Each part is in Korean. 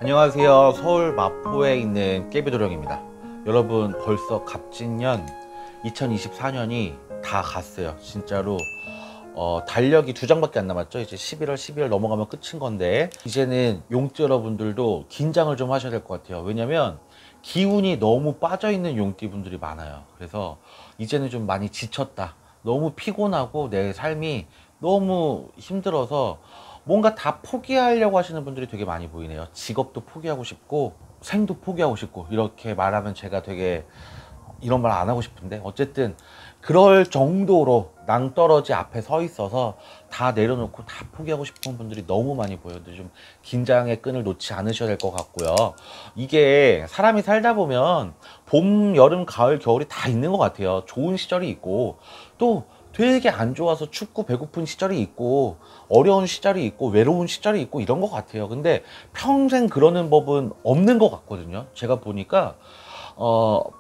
안녕하세요. 서울 마포에 있는 깨비도령입니다. 여러분, 벌써 갑진년 2024년이 다 갔어요. 진짜로 달력이 2장밖에 안 남았죠. 이제 11월 12월 넘어가면 끝인 건데, 이제는 용띠 여러분들도 긴장을 좀 하셔야 될 것 같아요. 왜냐면 기운이 너무 빠져있는 용띠 분들이 많아요. 그래서 이제는 좀 많이 지쳤다, 너무 피곤하고 내 삶이 너무 힘들어서 뭔가 다 포기하려고 하시는 분들이 되게 많이 보이네요. 직업도 포기하고 싶고 생도 포기하고 싶고. 이렇게 말하면 제가 되게 이런 말 안 하고 싶은데, 어쨌든 그럴 정도로 낭떠러지 앞에 서 있어서 다 내려놓고 다 포기하고 싶은 분들이 너무 많이 보여요. 좀 긴장의 끈을 놓지 않으셔야 될 것 같고요. 이게 사람이 살다 보면 봄, 여름, 가을, 겨울이 다 있는 것 같아요. 좋은 시절이 있고 또 되게 안 좋아서 춥고 배고픈 시절이 있고 어려운 시절이 있고 외로운 시절이 있고 이런 것 같아요. 근데 평생 그러는 법은 없는 것 같거든요. 제가 보니까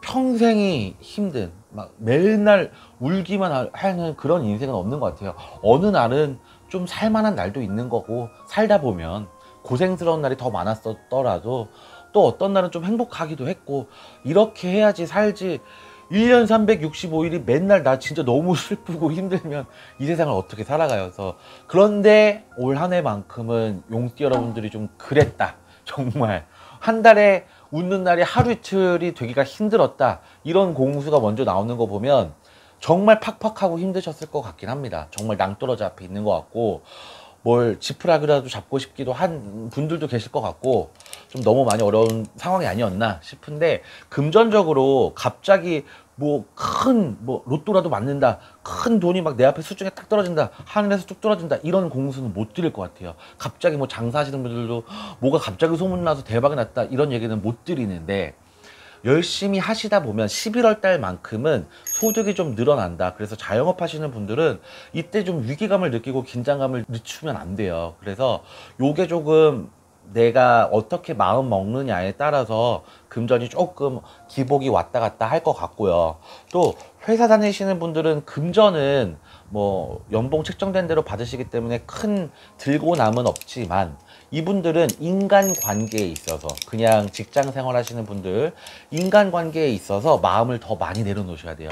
평생이 힘든, 막 매일날 울기만 하는 그런 인생은 없는 것 같아요. 어느 날은 좀 살만한 날도 있는 거고, 살다 보면 고생스러운 날이 더 많았었더라도 또 어떤 날은 좀 행복하기도 했고, 이렇게 해야지 살지. 1년 365일이 맨날 나 진짜 너무 슬프고 힘들면 이 세상을 어떻게 살아가요. 그래서 그런데 올 한 해만큼은 용띠 여러분들이 좀 그랬다. 정말 한 달에 웃는 날이 하루 이틀이 되기가 힘들었다, 이런 공수가 먼저 나오는 거 보면 정말 팍팍하고 힘드셨을 것 같긴 합니다. 정말 낭떠러지 앞에 있는 것 같고, 뭘 지푸라기라도 잡고 싶기도 한 분들도 계실 것 같고, 좀 너무 많이 어려운 상황이 아니었나 싶은데, 금전적으로 갑자기 뭐 로또라도 맞는다, 큰 돈이 막 내 앞에 수중에 딱 떨어진다, 하늘에서 쭉 떨어진다, 이런 공수는 못 드릴 것 같아요. 갑자기 뭐 장사하시는 분들도 뭐가 갑자기 소문나서 대박이 났다, 이런 얘기는 못 드리는데, 열심히 하시다 보면 11월 달만큼은 소득이 좀 늘어난다. 그래서 자영업 하시는 분들은 이때 좀 위기감을 느끼고 긴장감을 늦추면 안 돼요. 그래서 요게 조금 내가 어떻게 마음 먹느냐에 따라서 금전이 조금 기복이 왔다 갔다 할 것 같고요. 또 회사 다니시는 분들은 금전은 뭐 연봉 책정된 대로 받으시기 때문에 큰 들고 남은 없지만, 이분들은 인간관계에 있어서, 그냥 직장 생활 하시는 분들 인간관계에 있어서 마음을 더 많이 내려놓으셔야 돼요.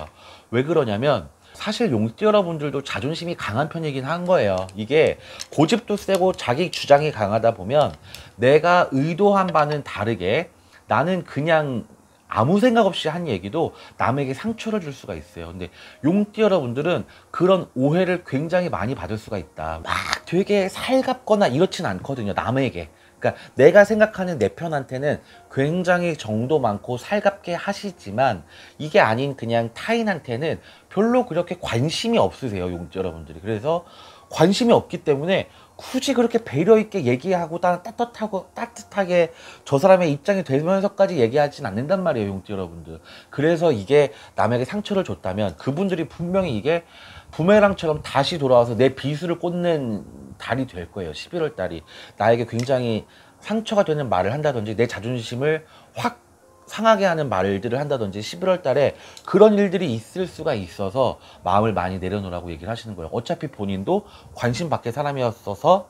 왜 그러냐면, 사실 용띠 여러분들도 자존심이 강한 편이긴 한 거예요. 이게 고집도 세고 자기 주장이 강하다 보면 내가 의도한 바는 다르게, 나는 그냥 아무 생각 없이 한 얘기도 남에게 상처를 줄 수가 있어요. 근데 용띠 여러분들은 그런 오해를 굉장히 많이 받을 수가 있다. 막 되게 살갑거나 이렇진 않거든요, 남에게. 그러니까 내가 생각하는 내 편한테는 굉장히 정도 많고 살갑게 하시지만, 이게 아닌 그냥 타인한테는 별로 그렇게 관심이 없으세요, 용띠 여러분들이. 그래서 관심이 없기 때문에 굳이 그렇게 배려 있게 얘기하고 따뜻하게 저 사람의 입장이 되면서까지 얘기하진 않는단 말이에요, 용띠 여러분들. 그래서 이게 남에게 상처를 줬다면 그분들이 분명히 이게 부메랑처럼 다시 돌아와서 내 비수를 꽂는 달이 될 거예요. 11월 달이 나에게 굉장히 상처가 되는 말을 한다든지 내 자존심을 확 상하게 하는 말들을 한다든지, 11월 달에 그런 일들이 있을 수가 있어서 마음을 많이 내려놓으라고 얘기를 하시는 거예요. 어차피 본인도 관심 밖의 사람이었어서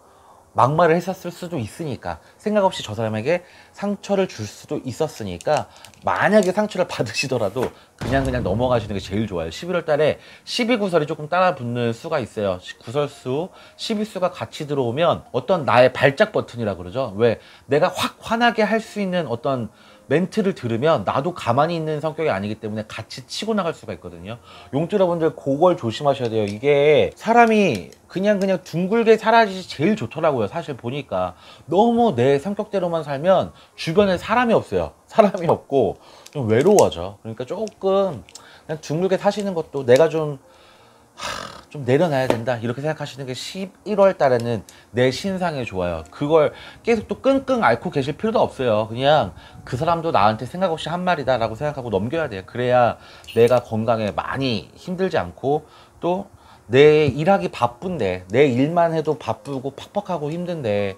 막말을 했었을 수도 있으니까, 생각 없이 저 사람에게 상처를 줄 수도 있었으니까, 만약에 상처를 받으시더라도 그냥 넘어가시는 게 제일 좋아요. 11월 달에 12구설이 조금 따라 붙는 수가 있어요. 구설수, 12수가 같이 들어오면 어떤 나의 발작 버튼이라 그러죠. 왜 내가 확 화나게 할 수 있는 어떤 멘트를 들으면 나도 가만히 있는 성격이 아니기 때문에 같이 치고 나갈 수가 있거든요. 용띠 여러분들 그걸 조심하셔야 돼요. 이게 사람이 그냥 둥글게 살아야지 제일 좋더라고요. 사실 보니까 너무 내 성격대로만 살면 주변에 사람이 없어요. 사람이 없고 좀 외로워져. 그러니까 조금 그냥 둥글게 사시는 것도 내가 좀 내려놔야 된다, 이렇게 생각하시는 게 11월 달에는 내 신상에 좋아요. 그걸 계속 또 끙끙 앓고 계실 필요도 없어요. 그냥 그 사람도 나한테 생각 없이 한 말이다 라고 생각하고 넘겨야 돼요. 그래야 내가 건강에 많이 힘들지 않고, 또 내 일하기 바쁜데, 내 일만 해도 바쁘고 팍팍하고 힘든데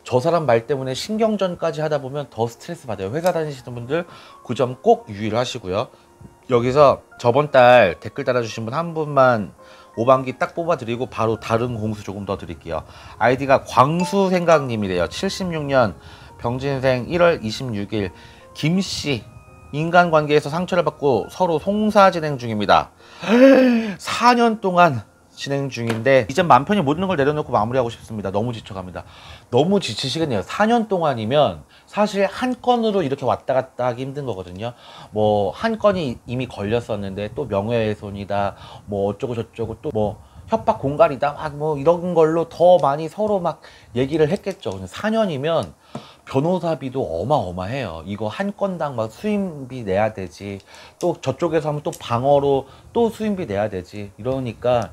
저 사람 말 때문에 신경전까지 하다 보면 더 스트레스 받아요. 회사 다니시는 분들 그 점 꼭 유의를 하시고요. 여기서 저번 달 댓글 달아주신 분 한 분만 5반기 딱 뽑아드리고 바로 다른 공수 조금 더 드릴게요. 아이디가 광수생각님이래요. 76년 병진생 1월 26일 김씨 인간관계에서 상처를 받고 서로 송사 진행 중입니다. 4년 동안 진행 중인데 이제 맘 편히 모든 걸 내려놓고 마무리하고 싶습니다. 너무 지쳐갑니다. 너무 지치시겠네요. 4년 동안이면 사실 한 건으로 이렇게 왔다 갔다 하기 힘든 거거든요. 뭐 한 건이 이미 걸렸었는데 또 명예훼손이다 뭐 어쩌고 저쩌고 또 뭐 협박 공갈이다 막 뭐 이런 걸로 더 많이 서로 막 얘기를 했겠죠. 4년이면 변호사비도 어마어마해요. 이거 한 건당 막 수임비 내야 되지. 또 저쪽에서 하면 또 방어로 또 수임비 내야 되지. 이러니까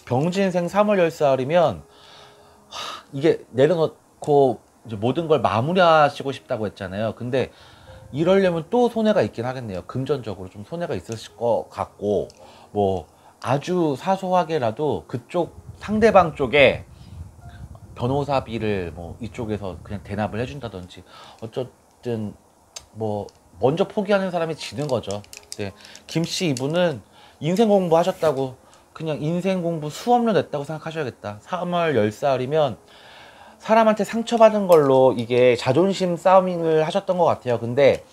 병진생 3월 14일이면 이게 내려놓고 이제 모든 걸 마무리하시고 싶다고 했잖아요. 근데 이러려면 또 손해가 있긴 하겠네요. 금전적으로 좀 손해가 있으실 것 같고 뭐 아주 사소하게라도 그쪽 상대방 쪽에 변호사비를 뭐 이쪽에서 그냥 대납을 해준다든지 어쨌든 뭐 먼저 포기하는 사람이 지는 거죠. 네. 김씨 이분은 인생 공부하셨다고 그냥 인생 공부 수업료 냈다고 생각하셔야겠다. 3월 14일이면 사람한테 상처받은 걸로 이게 자존심 싸움을 하셨던 것 같아요. 근데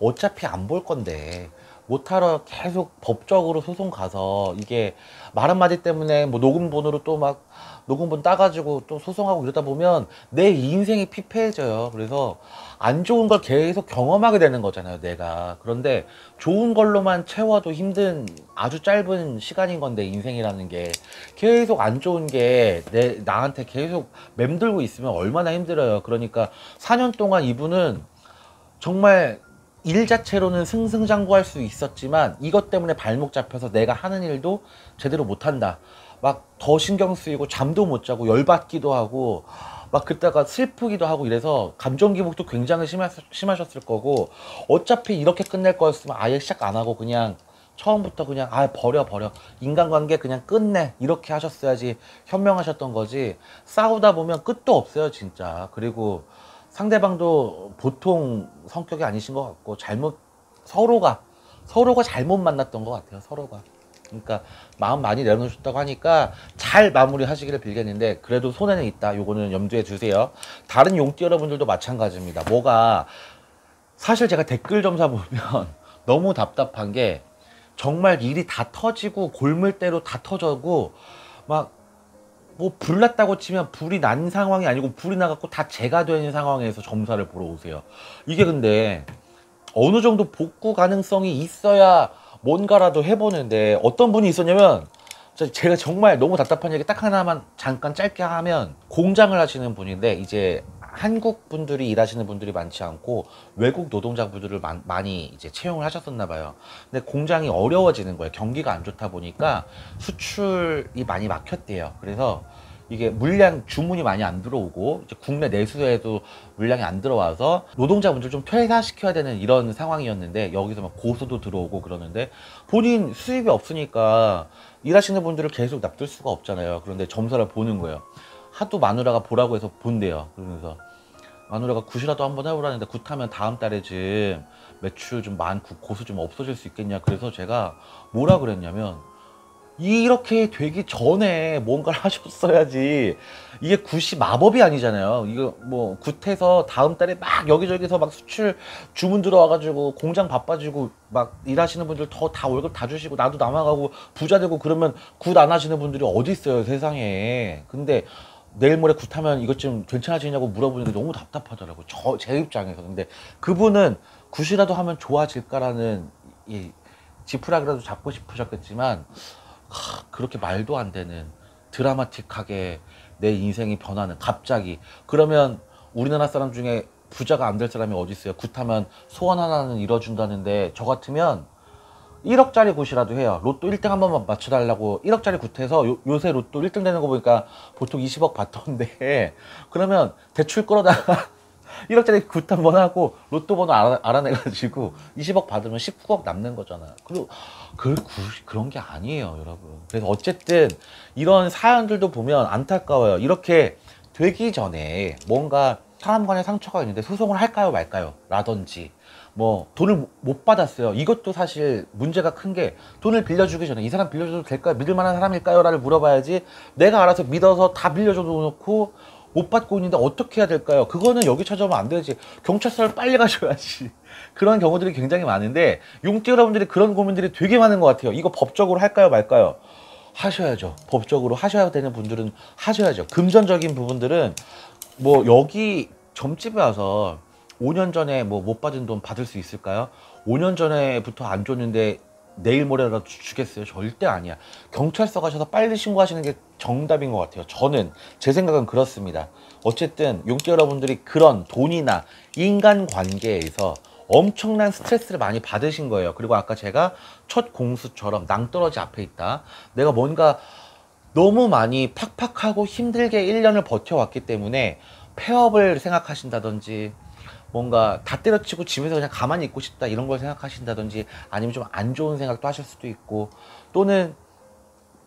어차피 안 볼 건데 못하러 계속 법적으로 소송 가서 이게 말 한마디 때문에 뭐 녹음본으로 또 막 녹음본 따가지고 또 소송하고 이러다 보면 내 인생이 피폐해져요. 그래서 안 좋은 걸 계속 경험하게 되는 거잖아요, 내가. 그런데 좋은 걸로만 채워도 힘든 아주 짧은 시간인 건데, 인생이라는 게 계속 안 좋은 게 나한테 계속 맴돌고 있으면 얼마나 힘들어요. 그러니까 4년 동안 이분은 정말 일 자체로는 승승장구할 수 있었지만 이것 때문에 발목 잡혀서 내가 하는 일도 제대로 못한다. 막 더 신경 쓰이고 잠도 못 자고 열받기도 하고 막 그때가 슬프기도 하고 이래서 감정 기복도 굉장히 심하셨을 거고, 어차피 이렇게 끝낼 거였으면 아예 시작 안 하고 그냥 처음부터 그냥 버려 인간관계 그냥 끝내 이렇게 하셨어야지 현명하셨던 거지. 싸우다 보면 끝도 없어요 진짜. 그리고 상대방도 보통 성격이 아니신 것 같고 서로가 잘못 만났던 것 같아요. 서로가. 그러니까 마음 많이 내려놓으셨다고 하니까 잘 마무리 하시기를 빌겠는데, 그래도 손해는 있다. 요거는 염두에 두세요. 다른 용띠 여러분들도 마찬가지입니다. 뭐가 사실 제가 댓글 점사 보면 너무 답답한 게, 정말 일이 다 터지고 골물대로 다 터져고 막 뭐 불났다고 치면 불이 난 상황이 아니고 불이 나갖고 다 재가 되는 상황에서 점사를 보러 오세요. 이게 근데 어느 정도 복구 가능성이 있어야 뭔가라도 해보는데, 어떤 분이 있었냐면, 제가 정말 너무 답답한 얘기 딱 하나만 잠깐 짧게 하면, 공장을 하시는 분인데 이제 한국 분들이 일하시는 분들이 많지 않고 외국 노동자분들을 많이 이제 채용을 하셨었나 봐요. 근데 공장이 어려워지는 거예요. 경기가 안 좋다 보니까 수출이 많이 막혔대요. 그래서 이게 물량 주문이 많이 안 들어오고 이제 국내 내수에도 물량이 안 들어와서 노동자분들 좀 퇴사시켜야 되는 이런 상황이었는데, 여기서 막 고소도 들어오고 그러는데 본인 수입이 없으니까 일하시는 분들을 계속 납둘 수가 없잖아요. 그런데 점사를 보는 거예요. 하도 마누라가 보라고 해서 본대요. 그러면서 마누라가 굿이라도 한번 해보라는데, 굿하면 다음 달에 매출 좀 많고 고수 좀 없어질 수 있겠냐. 그래서 제가 뭐라 그랬냐면, 이렇게 되기 전에 뭔가를 하셨어야지. 이게 굿이 마법이 아니잖아요. 이거 뭐 굿해서 다음 달에 막 여기저기서 막 수출 주문 들어와가지고 공장 바빠지고 막 일하시는 분들 다 월급 다 주시고 나도 남아가고 부자 되고 그러면 굿 안 하시는 분들이 어디 있어요 세상에. 근데 내일 모레 굿하면 이것 좀 괜찮아지냐고 물어보는 게 너무 답답하더라고요. 제 입장에서. 근데 그분은 굿이라도 하면 좋아질까라는 이 지푸라기라도 잡고 싶으셨겠지만, 그렇게 말도 안 되는 드라마틱하게 내 인생이 변하는, 갑자기. 그러면 우리나라 사람 중에 부자가 안 될 사람이 어디 있어요? 굿하면 소원 하나는 이뤄준다는데, 저 같으면 1억짜리 굿이라도 해요. 로또 1등 한 번만 맞춰달라고 1억짜리 굿해서 요새 로또 1등 되는 거 보니까 보통 20억 받던데 그러면 대출 끌어다가 1억짜리 굿 한 번 하고 로또 번호 알아내가지고 20억 받으면 19억 남는 거잖아요. 그리고 그런 게 아니에요, 여러분. 그래서 어쨌든 이런 사연들도 보면 안타까워요. 이렇게 되기 전에 뭔가 사람 간의 상처가 있는데 소송을 할까요 말까요? 라든지 뭐 돈을 못 받았어요. 이것도 사실 문제가 큰 게, 돈을 빌려주기 전에 이 사람 빌려줘도 될까요? 믿을 만한 사람일까요? 라를 물어봐야지. 내가 알아서 믿어서 다 빌려줘 놓고 못 받고 있는데 어떻게 해야 될까요? 그거는 여기 찾아오면 안 되지. 경찰서를 빨리 가셔야지. 그런 경우들이 굉장히 많은데 용띠 여러분들이 그런 고민들이 되게 많은 것 같아요. 이거 법적으로 할까요 말까요? 하셔야죠. 법적으로 하셔야 되는 분들은 하셔야죠. 금전적인 부분들은 뭐 여기 점집에 와서 5년 전에 뭐 못 받은 돈 받을 수 있을까요? 5년 전에부터 안 줬는데 내일 모레라도 주겠어요? 절대 아니야. 경찰서 가셔서 빨리 신고하시는 게 정답인 것 같아요. 저는 제 생각은 그렇습니다. 어쨌든 용띠 여러분들이 그런 돈이나 인간관계에서 엄청난 스트레스를 많이 받으신 거예요. 그리고 아까 제가 첫 공수처럼 낭떠러지 앞에 있다. 내가 뭔가 너무 많이 팍팍하고 힘들게 1년을 버텨왔기 때문에 폐업을 생각하신다든지 뭔가 다 때려치고 집에서 그냥 가만히 있고 싶다 이런 걸 생각하신다든지 아니면 좀 안 좋은 생각도 하실 수도 있고 또는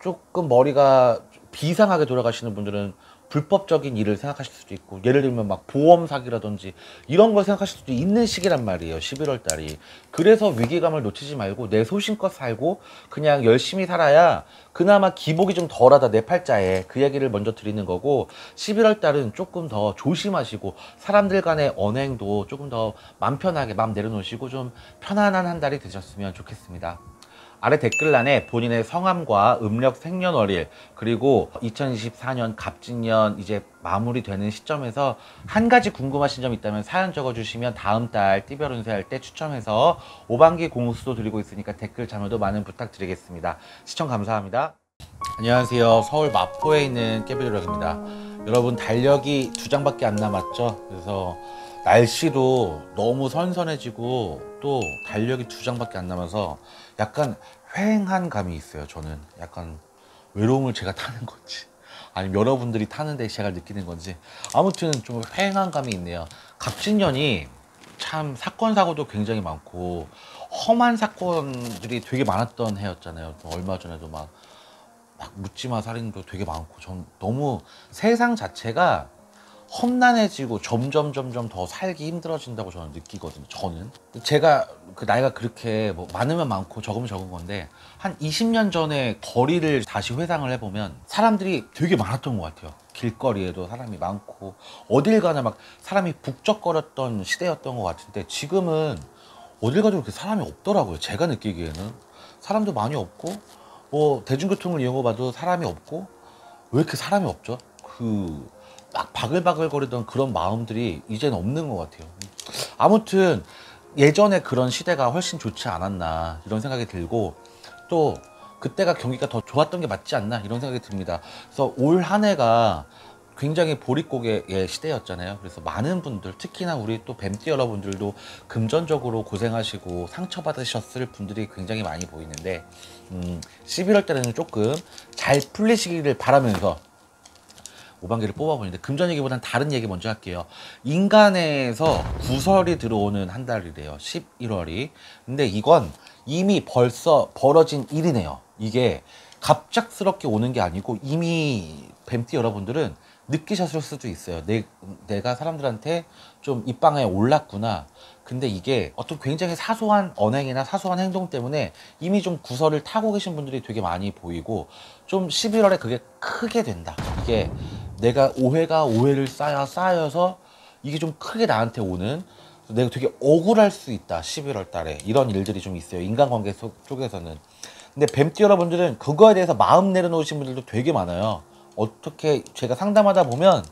조금 머리가 비상하게 돌아가시는 분들은 불법적인 일을 생각하실 수도 있고 예를 들면 막 보험 사기라든지 이런 걸 생각하실 수도 있는 시기란 말이에요. 11월 달이. 그래서 위기감을 놓치지 말고 내 소신껏 살고 그냥 열심히 살아야 그나마 기복이 좀 덜하다 내 팔자에 그 얘기를 먼저 드리는 거고 11월 달은 조금 더 조심하시고 사람들 간의 언행도 조금 더 맘 편하게 맘 내려놓으시고 좀 편안한 한 달이 되셨으면 좋겠습니다. 아래 댓글란에 본인의 성함과 음력 생년월일 그리고 2024년 갑진년 이제 마무리되는 시점에서 한 가지 궁금하신 점 있다면 사연 적어주시면 다음 달 띠별 운세할 때 추첨해서 5반기 공수도 드리고 있으니까 댓글 참여도 많은 부탁드리겠습니다. 시청 감사합니다. 안녕하세요. 서울 마포에 있는 깨비도락입니다. 여러분 달력이 2장밖에 안 남았죠? 그래서 날씨도 너무 선선해지고 또 달력이 2장밖에 안 남아서 약간 휑한 감이 있어요. 저는 약간 외로움을 제가 타는 건지 아니면 여러분들이 타는데 제가 느끼는 건지 아무튼 좀 휑한 감이 있네요. 갑진년이 참 사건 사고도 굉장히 많고 험한 사건들이 되게 많았던 해였잖아요. 얼마 전에도 막 묻지마 살인도 되게 많고 전 너무 세상 자체가 험난해지고 점점 더 살기 힘들어진다고 저는 느끼거든요. 저는 제가 그 나이가 그렇게 뭐 많으면 많고 적으면 적은 건데 한 20년 전에 거리를 다시 회상을 해보면 사람들이 되게 많았던 것 같아요. 길거리에도 사람이 많고 어딜 가나 막 사람이 북적거렸던 시대였던 것 같은데 지금은 어딜 가도 그렇게 사람이 없더라고요. 제가 느끼기에는 사람도 많이 없고 뭐 대중교통을 이용해봐도 사람이 없고 왜 이렇게 사람이 없죠? 그 막 바글바글 거리던 그런 마음들이 이제는 없는 것 같아요. 아무튼 예전에 그런 시대가 훨씬 좋지 않았나 이런 생각이 들고 또 그때가 경기가 더 좋았던 게 맞지 않나 이런 생각이 듭니다. 그래서 올 한 해가 굉장히 보릿고개의 시대였잖아요. 그래서 많은 분들 특히나 우리 또 뱀띠 여러분들도 금전적으로 고생하시고 상처받으셨을 분들이 굉장히 많이 보이는데 11월 달에는 조금 잘 풀리시기를 바라면서 5반기를 뽑아보는데 금전 얘기보다는 다른 얘기 먼저 할게요. 인간에서 구설이 들어오는 한 달이래요. 11월이. 근데 이건 이미 벌써 벌어진 일이네요. 이게 갑작스럽게 오는 게 아니고 이미 뱀띠 여러분들은 느끼셨을 수도 있어요. 내가 사람들한테 좀 입방에 올랐구나. 근데 이게 어떤 굉장히 사소한 언행이나 사소한 행동 때문에 이미 좀 구설을 타고 계신 분들이 되게 많이 보이고 좀 11월에 그게 크게 된다. 이게 내가 오해가 오해를 쌓여서 이게 좀 크게 나한테 오는 내가 되게 억울할 수 있다. 11월 달에 이런 일들이 좀 있어요. 인간관계 쪽에서는. 근데 뱀띠 여러분들은 그거에 대해서 마음 내려놓으신 분들도 되게 많아요. 어떻게 제가 상담하다 보면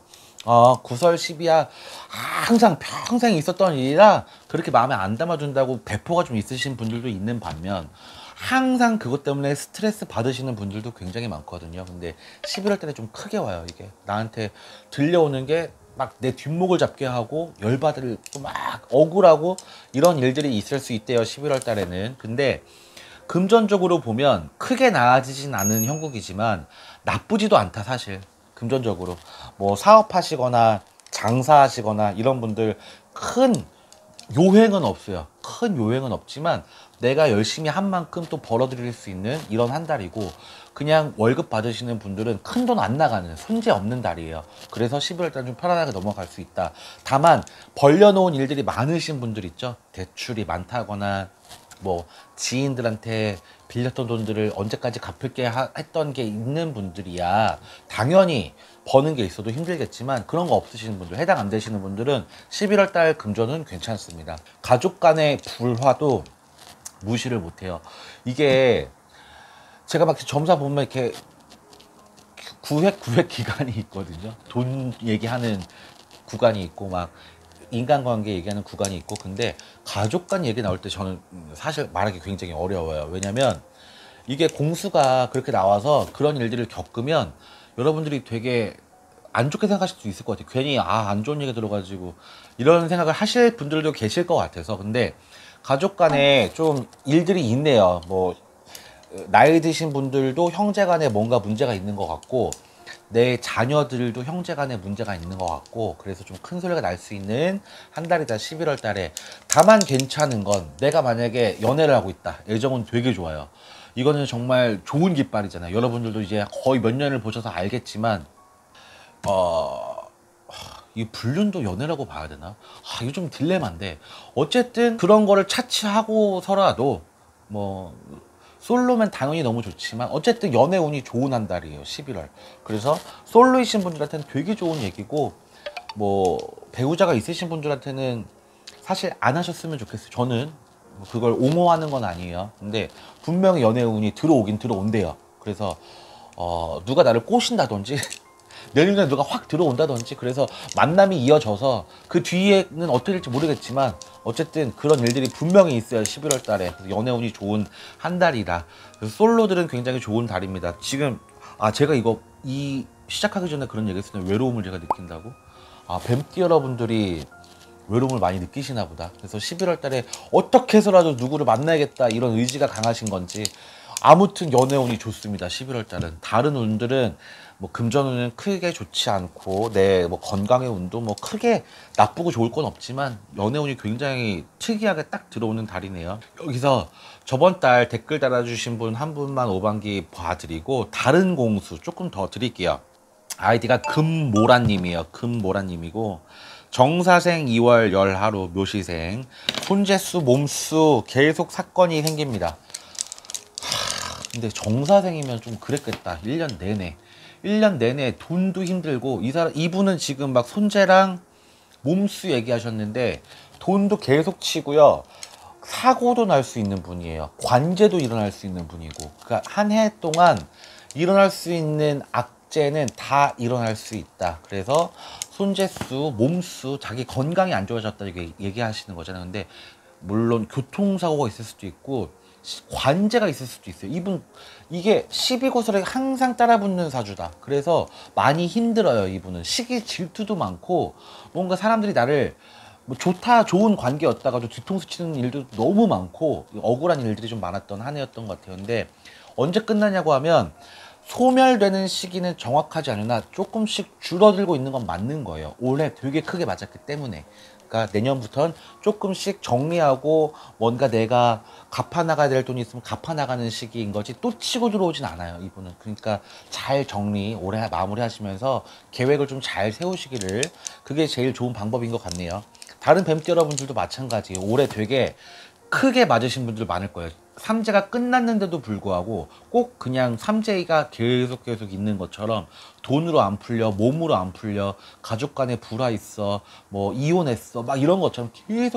구설 시비야 항상 평생 있었던 일이라 그렇게 마음에 안 담아준다고 배포가 좀 있으신 분들도 있는 반면 항상 그것 때문에 스트레스 받으시는 분들도 굉장히 많거든요. 근데 11월 달에 좀 크게 와요. 이게 나한테 들려오는 게 막 내 뒷목을 잡게 하고 열받을 막 억울하고 이런 일들이 있을 수 있대요. 11월 달에는. 근데 금전적으로 보면 크게 나아지진 않은 형국이지만 나쁘지도 않다 사실. 금전적으로 뭐 사업하시거나 장사하시거나 이런 분들 큰 요행은 없어요. 큰 요행은 없지만 내가 열심히 한 만큼 또 벌어들일 수 있는 이런 한 달이고 그냥 월급 받으시는 분들은 큰 돈 안 나가는 손재 없는 달이에요. 그래서 12월 달은 좀 편안하게 넘어갈 수 있다. 다만 벌려놓은 일들이 많으신 분들 있죠. 대출이 많다거나 뭐 지인들한테 빌렸던 돈들을 언제까지 갚을게 했던 게 있는 분들이야 당연히 버는 게 있어도 힘들겠지만, 그런 거 없으시는 분들, 해당 안 되시는 분들은 11월 달 금전은 괜찮습니다. 가족 간의 불화도 무시를 못해요. 이게 제가 막 점사 보면 이렇게 구획 기간이 있거든요. 돈 얘기하는 구간이 있고 막 인간관계 얘기하는 구간이 있고, 근데 가족 간 얘기 나올 때 저는 사실 말하기 굉장히 어려워요. 왜냐면 이게 공수가 그렇게 나와서 그런 일들을 겪으면 여러분들이 되게 안 좋게 생각하실 수 있을 것 같아요. 괜히 안 좋은 얘기 들어가지고 이런 생각을 하실 분들도 계실 것 같아서. 근데 가족 간에 좀 일들이 있네요. 뭐 나이 드신 분들도 형제 간에 뭔가 문제가 있는 것 같고, 내 자녀들도 형제 간에 문제가 있는 것 같고, 그래서 좀 큰 소리가 날 수 있는 한 달이다 11월 달에. 다만 괜찮은 건, 내가 만약에 연애를 하고 있다, 애정은 되게 좋아요. 이거는 정말 좋은 깃발이잖아요. 여러분들도 이제 거의 몇 년을 보셔서 알겠지만 이 불륜도 연애라고 봐야 되나? 이거 좀 딜레마인데, 어쨌든 그런 거를 차치하고서라도 뭐 솔로면 당연히 너무 좋지만 어쨌든 연애 운이 좋은 한 달이에요 11월. 그래서 솔로이신 분들한테는 되게 좋은 얘기고, 뭐 배우자가 있으신 분들한테는 사실 안 하셨으면 좋겠어요. 저는 뭐 그걸 옹호하는 건 아니에요. 근데 분명히 연애 운이 들어오긴 들어온대요. 그래서 누가 나를 꼬신다든지 내 눈에 누가 확 들어온다든지, 그래서 만남이 이어져서 그 뒤에는 어떻게 될지 모르겠지만 어쨌든 그런 일들이 분명히 있어요 11월 달에. 그래서 연애운이 좋은 한 달이라, 그래서 솔로들은 굉장히 좋은 달입니다. 지금 제가 이 시작하기 전에 그런 얘기 했어요. 외로움을 제가 느낀다고. 뱀띠 여러분들이 외로움을 많이 느끼시나 보다. 그래서 11월 달에 어떻게 해서라도 누구를 만나야겠다 이런 의지가 강하신 건지, 아무튼 연애운이 좋습니다 11월 달은. 다른 운들은 뭐 금전운은 크게 좋지 않고, 내 뭐 건강의 운도 뭐 크게 나쁘고 좋을 건 없지만 연애운이 굉장히 특이하게 딱 들어오는 달이네요. 여기서 저번 달 댓글 달아주신 분 한 분만 5반기 봐드리고, 다른 공수 조금 더 드릴게요. 아이디가 금모라님이에요. 금모라님이고, 정사생 2월 열하루 묘시생, 손재수 몸수 계속 사건이 생깁니다. 근데 정사생이면 좀 그랬겠다. 1년 내내 돈도 힘들고, 이분은 지금 막 손재랑 몸수 얘기하셨는데 돈도 계속 치고요. 사고도 날 수 있는 분이에요. 관제도 일어날 수 있는 분이고, 그러니까 한 해 동안 일어날 수 있는 악재는 다 일어날 수 있다. 그래서 손재수, 몸수, 자기 건강이 안 좋아졌다 이렇게 얘기하시는 거잖아요. 근데 물론 교통사고가 있을 수도 있고 관제가 있을 수도 있어요. 이분 이게 12고설에 항상 따라붙는 사주다. 그래서 많이 힘들어요. 이분은 시기 질투도 많고, 뭔가 사람들이 나를 뭐 좋은 관계였다가도 뒤통수 치는 일도 너무 많고 억울한 일들이 좀 많았던 한 해였던 것 같아요. 근데 언제 끝나냐고 하면, 소멸되는 시기는 정확하지 않으나 조금씩 줄어들고 있는 건 맞는 거예요. 올해 되게 크게 맞았기 때문에. 그러니까 내년부터는 조금씩 정리하고 뭔가 내가 갚아나가야 될 돈이 있으면 갚아나가는 시기인 거지, 또 치고 들어오진 않아요 이분은. 그러니까 잘 정리 올해 마무리 하시면서 계획을 좀 잘 세우시기를, 그게 제일 좋은 방법인 것 같네요. 다른 뱀띠 여러분들도 마찬가지예요. 올해 되게 크게 맞으신 분들 많을 거예요. 삼재가 끝났는데도 불구하고 꼭 그냥 삼재가 계속 있는 것처럼 돈으로 안 풀려, 몸으로 안 풀려, 가족 간에 불화 있어, 뭐 이혼했어, 막 이런 것처럼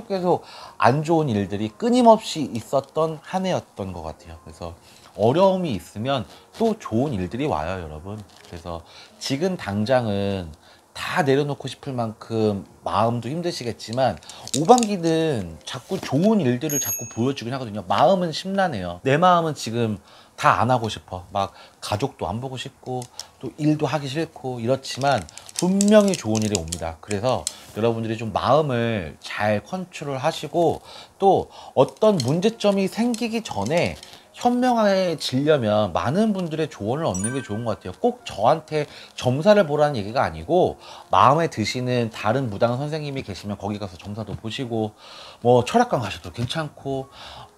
계속 안 좋은 일들이 끊임없이 있었던 한 해였던 것 같아요. 그래서 어려움이 있으면 또 좋은 일들이 와요, 여러분. 그래서 지금 당장은 다 내려놓고 싶을 만큼 마음도 힘드시겠지만 5반기는 자꾸 좋은 일들을 자꾸 보여주긴 하거든요. 마음은 심란해요. 내 마음은 지금 다 안 하고 싶어. 막 가족도 안 보고 싶고 또 일도 하기 싫고 이렇지만 분명히 좋은 일이 옵니다. 그래서 여러분들이 좀 마음을 잘 컨트롤 하시고, 또 어떤 문제점이 생기기 전에 현명해지려면 많은 분들의 조언을 얻는 게 좋은 것 같아요. 꼭 저한테 점사를 보라는 얘기가 아니고, 마음에 드시는 다른 무당 선생님이 계시면 거기 가서 점사도 보시고, 뭐 철학관 가셔도 괜찮고,